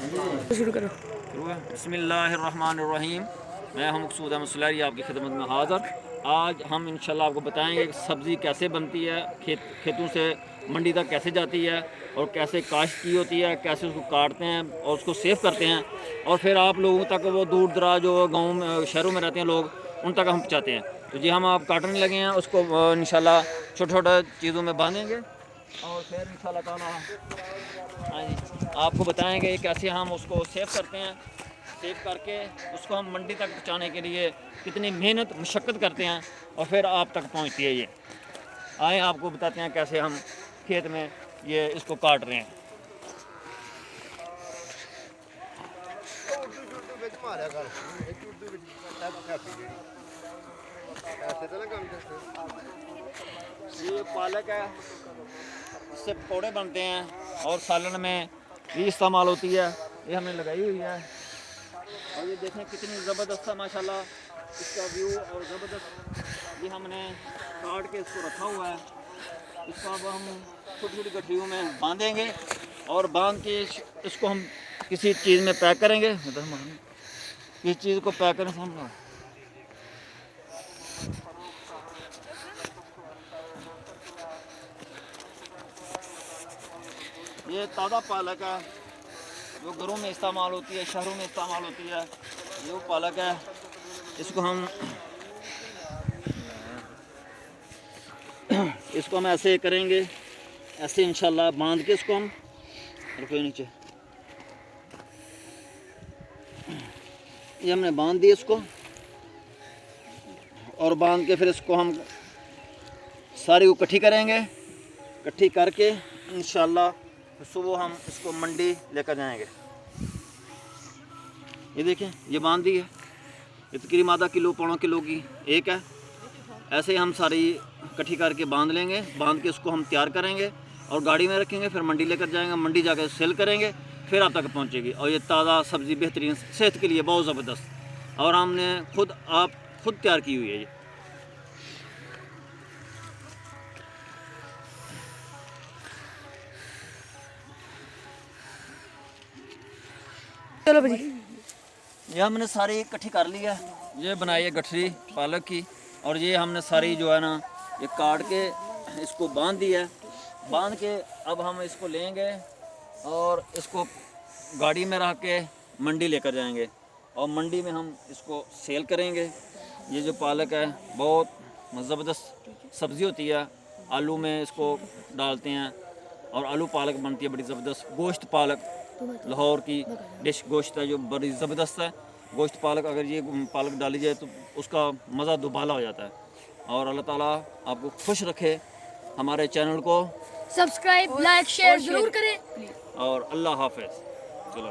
शुरू करो। बिस्मिल्लाहिर्रहमानिर्रहीम। मैं हूं मकसूद अहमद सुलैरी आपकी खिदमत में हाज़िर। आज हम इंशाल्लाह आपको बताएंगे कि सब्ज़ी कैसे बनती है, खेतों से मंडी तक कैसे जाती है और कैसे काश्त की होती है, कैसे उसको काटते हैं और उसको सेव करते हैं और फिर आप लोगों तक वो दूर दराज जो गाँव में शहरों में रहते हैं लोग, उन तक हम पहुँचाते हैं। तो जी हम आप काटने लगे हैं उसको, इंशाल्लाह छोटे छोटे चीज़ों में बांधेंगे और फिर इंशाल्लाह ताला हाँ जी आपको बताएंगे कैसे हम उसको सेव करते हैं। सेव करके उसको हम मंडी तक पहुंचाने के लिए कितनी मेहनत मशक्क़त करते हैं और फिर आप तक पहुंचती है ये। आए आपको बताते हैं कैसे हम खेत में ये इसको काट रहे हैं। ये पालक है, इससे पकौड़े बनते हैं और सालन में भी इस्तेमाल होती है। ये हमने लगाई हुई है और ये देखें कितनी ज़बरदस्त है माशाल्लाह इसका व्यू और ज़बरदस्त। ये हमने काट के इसको रखा हुआ है। इसको अब हम छोटी छोटी गठरियों में बांधेंगे और बांध के इसको हम किसी चीज़ में पैक करेंगे। किसी चीज़ को पैक करें हम ये ताज़ा पालक है जो घरों में इस्तेमाल होती है, शहरों में इस्तेमाल होती है। ये वो पालक है, इसको हम ऐसे करेंगे, ऐसे इंशाल्लाह बांध के इसको हम रखो नीचे। ये हमने बांध दिया इसको और बांध के फिर इसको हम सारी को इकट्ठी करेंगे। इकट्ठी करके इंशाल्लाह सुबह हम इसको मंडी लेकर जाएंगे। ये देखें ये बांध दी है, ये तकरीबन आधा किलो पौना किलो की एक है। ऐसे ही हम सारी इकट्ठी करके बांध लेंगे। बांध के इसको हम तैयार करेंगे और गाड़ी में रखेंगे, फिर मंडी लेकर जाएंगे। मंडी जाकर सेल करेंगे, फिर आप तक पहुंचेगी। और ये ताज़ा सब्ज़ी बेहतरीन, सेहत के लिए बहुत ज़बरदस्त और हमने खुद तैयार की हुई है ये। चलो भाजी। ये हमने सारी इकट्ठी कर ली है। ये बनाई है गठरी पालक की और ये हमने सारी जो है ना ये काट के इसको बांध दी है। बांध के अब हम इसको लेंगे और इसको गाड़ी में रख के मंडी लेकर जाएंगे और मंडी में हम इसको सेल करेंगे। ये जो पालक है बहुत ज़बरदस्त सब्ज़ी होती है। आलू में इसको डालते हैं और आलू पालक बनती है बड़ी ज़बरदस्त। गोश्त पालक लाहौर की डिश गोश्त है जो बड़ी ज़बरदस्त है। गोश्त पालक अगर ये पालक डाली जाए तो उसका मज़ा दुबाला हो जाता है। और अल्लाह ताला आपको खुश रखे। हमारे चैनल को सब्सक्राइब, लाइक, शेयर जरूर करें। और अल्लाह हाफ़िज़। चलो।